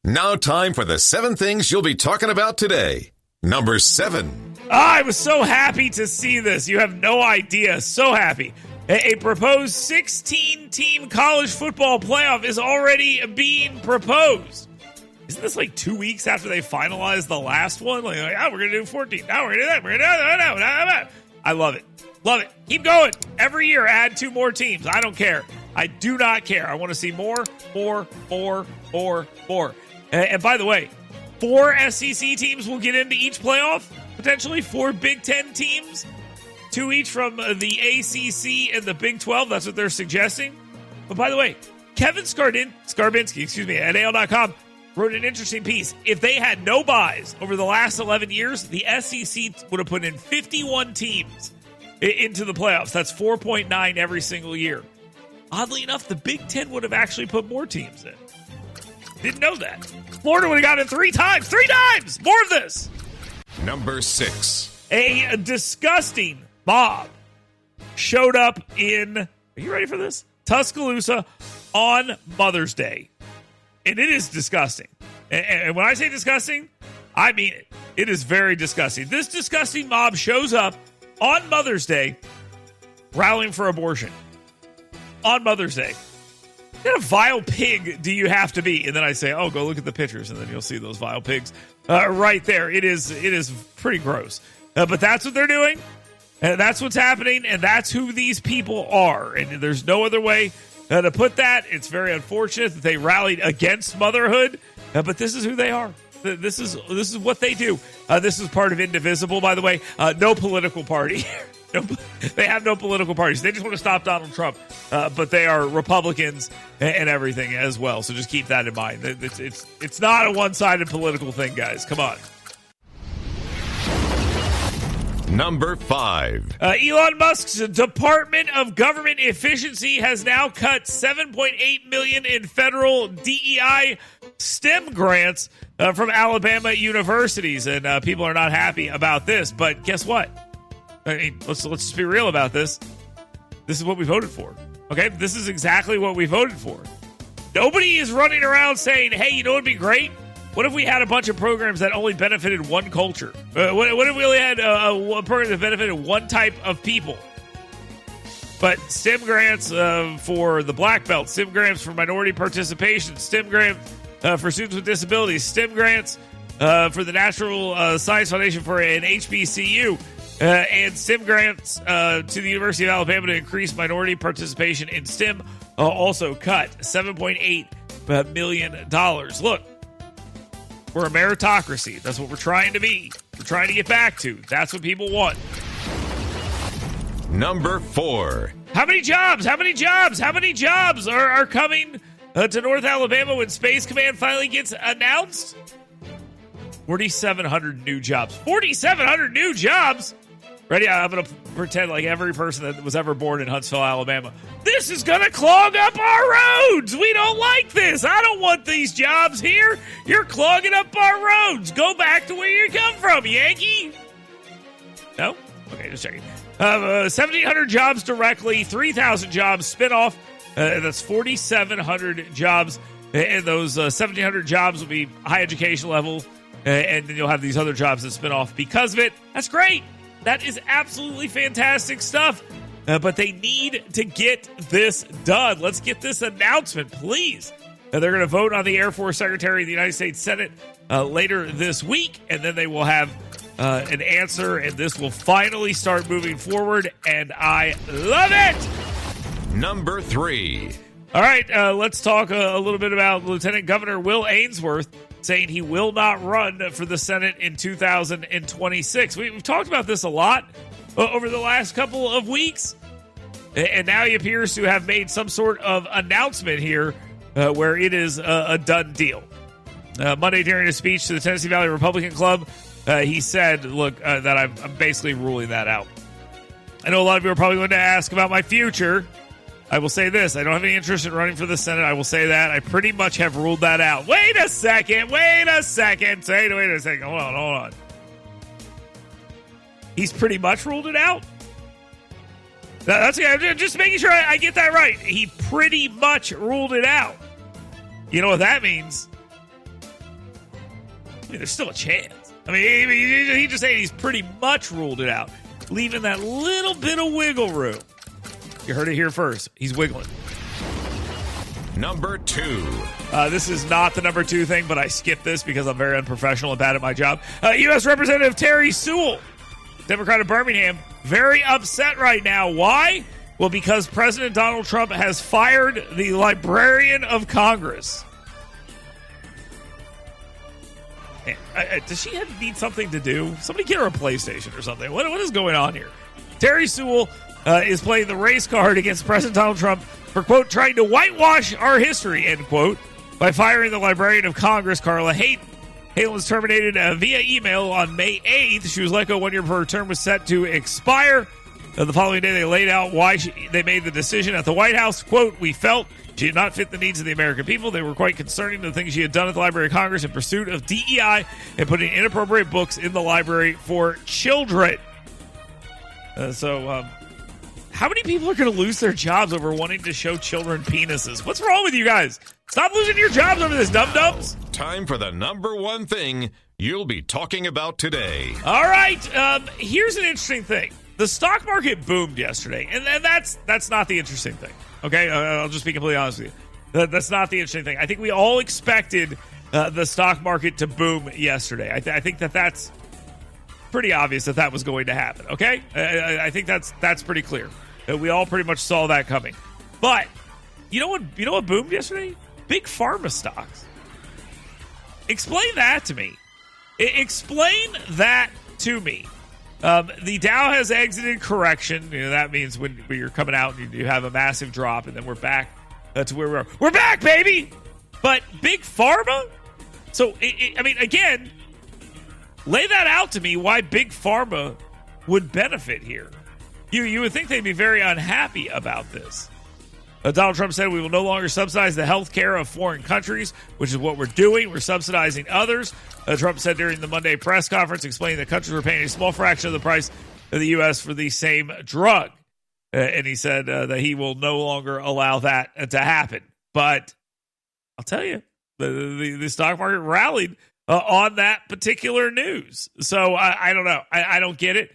Now time for the 7 things you'll be talking about today. Number 7. I was so happy to see this. You have no idea. So happy. A proposed 16-team college football playoff is already being proposed. Isn't this like 2 weeks after they finalized the last one? Like, oh, we're going to do 14. Now we're going to do that. We're going to do that. I love it. Love it. Keep going. Every year, add 2 more teams. I don't care. I do not care. I want to see more. And by the way, 4 SEC teams will get into each playoff. Potentially 4 Big Ten teams. 2 each from the ACC and the Big 12. That's what they're suggesting. But by the way, Kevin Skarbinski, at AL.com, wrote an interesting piece. If they had no buys over the last 11 years, the SEC would have put in 51 teams into the playoffs. That's 4.9 every single year. Oddly enough, the Big Ten would have actually put more teams in. Didn't know that. Florida would have gotten 3 times. 3 times! More of this. Number 6. A disgusting mob showed up in, are you ready for this? Tuscaloosa on Mother's Day. And it is disgusting. And when I say disgusting, I mean it. It is very disgusting. This disgusting mob shows up on Mother's Day rallying for abortion. On Mother's Day. What kind of vile pig do you have to be? And then I say, oh, go look at the pictures, and then you'll see those vile pigs right there. It is pretty gross. But that's what they're doing. And that's what's happening, and that's who these people are. And there's no other way to put that. It's very unfortunate that they rallied against motherhood, but this is who they are. This is what they do. This is part of Indivisible, by the way. No political party. They have no political parties. They just want to stop Donald Trump, but they are Republicans and everything as well. So just keep that in mind. It's not a one-sided political thing, guys. Come on. Number 5. Elon Musk's Department of Government Efficiency has now cut $7.8 million in federal DEI STEM grants from Alabama universities, and people are not happy about this. But guess what? I mean, let's just be real about this. This is what we voted for. Okay, this is exactly what we voted for. Nobody is running around saying, "Hey, you know what'd be great? What if we had a bunch of programs that only benefited one culture? What if we only had a program that benefited one type of people?" But STEM grants for the black belt, STEM grants for minority participation, STEM grants for students with disabilities, STEM grants for the Natural Science Foundation for an HBCU, and STEM grants to the University of Alabama to increase minority participation in STEM also cut $7.8 million. Look, we're a meritocracy. That's what we're trying to be. We're trying to get back to. That's what people want. Number 4. How many jobs are coming to North Alabama when Space Command finally gets announced? 4,700 new jobs. 4,700 new jobs? Ready? I'm going to pretend like every person that was ever born in Huntsville, Alabama. This is going to clog up our roads. We don't like this. I don't want these jobs here. You're clogging up our roads. Go back to where you come from, Yankee. No? Okay, just checking. 1,700 jobs directly, 3,000 jobs spinoff. That's 4,700 jobs. And those 1,700 jobs will be high education level. And then you'll have these other jobs that spin off because of it. That's great. That is absolutely fantastic stuff. But they need to get this done. Let's get this announcement, please. They're going to vote on the Air Force Secretary of the United States Senate later this week. And then they will have an answer. And this will finally start moving forward. And I love it. Number 3. All right, let's talk a little bit about Lieutenant Governor Will Ainsworth saying he will not run for the Senate in 2026. We've talked about this a lot over the last couple of weeks, and now he appears to have made some sort of announcement here where it is a done deal. Monday, during a speech to the Tennessee Valley Republican Club, he said, look, that I'm basically ruling that out. I know a lot of you are probably going to ask about my future. I will say this. I don't have any interest in running for the Senate. I will say that. I pretty much have ruled that out. Wait a second. Wait a second. Hold on. He's pretty much ruled it out? That's just making sure I get that right. He pretty much ruled it out. You know what that means? mean, there's still a chance. I mean, he just saying he's pretty much ruled it out, leaving that little bit of wiggle room. You heard it here first. He's wiggling. Number 2. This is not the number 2 thing, but I skipped this because I'm very unprofessional and bad at my job. U.S. Representative Terry Sewell, Democrat of Birmingham, very upset right now. Why? Well, because President Donald Trump has fired the Librarian of Congress. Does she need something to do? Somebody get her a PlayStation or something. What is going on here? Terry Sewell is playing the race card against President Donald Trump for, quote, trying to whitewash our history, end quote, by firing the Librarian of Congress, Carla Hayden. Hayden was terminated via email on May 8th. She was let go 1 year before her term was set to expire. The following day, they laid out why they made the decision at the White House. Quote, we felt she did not fit the needs of the American people. They were quite concerning the things she had done at the Library of Congress in pursuit of DEI and putting inappropriate books in the library for children. How many people are going to lose their jobs over wanting to show children penises? What's wrong with you guys? Stop losing your jobs over this, dum-dums. Time for the number 1 thing you'll be talking about today. All right, here's an interesting thing. The stock market boomed yesterday, and that's not the interesting thing. Okay, I'll just be completely honest with you. That's not the interesting thing. I think we all expected the stock market to boom yesterday. I think that's pretty obvious that was going to happen. Okay, I think that's pretty clear. We all pretty much saw that coming. But you know what boomed yesterday? Big pharma stocks. Explain that to me. Explain that to me. The Dow has exited correction. That means when you're coming out and you have a massive drop, and then we're back to where we are. We're back, baby! But big pharma? So, again, lay that out to me why big pharma would benefit here. You would think they'd be very unhappy about this. Donald Trump said we will no longer subsidize the health care of foreign countries, which is what we're doing. We're subsidizing others. Trump said during the Monday press conference, explaining that countries were paying a small fraction of the price of the U.S. for the same drug. And he said that he will no longer allow that to happen. But I'll tell you, the stock market rallied on that particular news. So I don't know. I don't get it.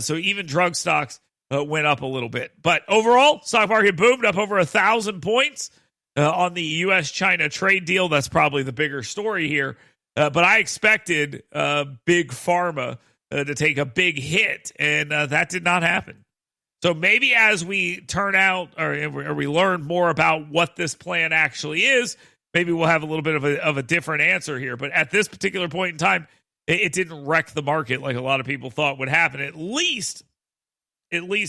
So even drug stocks went up a little bit. But overall, stock market boomed up over 1,000 points on the U.S.-China trade deal. That's probably the bigger story here. But I expected big pharma to take a big hit, and that did not happen. So maybe as we turn out or we learn more about what this plan actually is, maybe we'll have a little bit of a different answer here. But at this particular point in time, it didn't wreck the market like a lot of people thought would happen, at least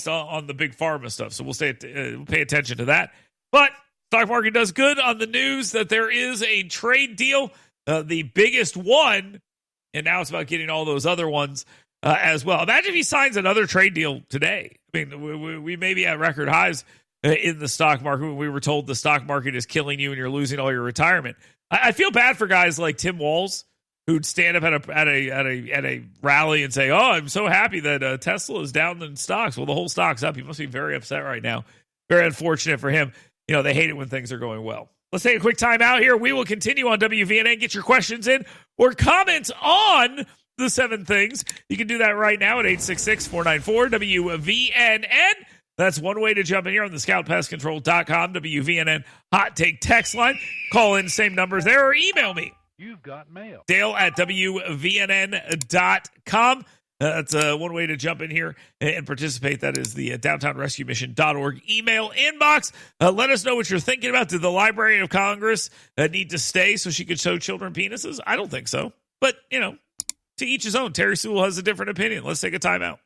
on the big pharma stuff. So we'll pay attention to that. But stock market does good on the news that there is a trade deal, the biggest one, and now it's about getting all those other ones as well. Imagine if he signs another trade deal today. I mean, we may be at record highs in the stock market when we were told the stock market is killing you and you're losing all your retirement. I feel bad for guys like Tim Walz, who'd stand up at a rally and say, "Oh, I'm so happy that Tesla is down in stocks." Well, the whole stock's up. He must be very upset right now. Very unfortunate for him. You know, they hate it when things are going well. Let's take a quick time out here. We will continue on WVNN. Get your questions in or comments on the 7 things. You can do that right now at 866-494-WVNN. That's one way to jump in here on the scoutpestcontrol.com WVNN hot take text line. Call in, same numbers there, or email me. You've got mail. Dale at WVNN.com. That's one way to jump in here and participate. That is the downtownrescuemission.org email inbox. Let us know what you're thinking about. Did the Librarian of Congress need to stay so she could show children penises? I don't think so. But, to each his own. Terry Sewell has a different opinion. Let's take a time out.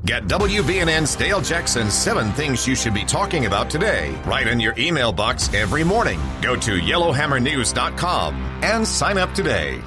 Get WVNN's Dale Jackson 7 things you should be talking about today, right in your email box every morning. Go to yellowhammernews.com and sign up today.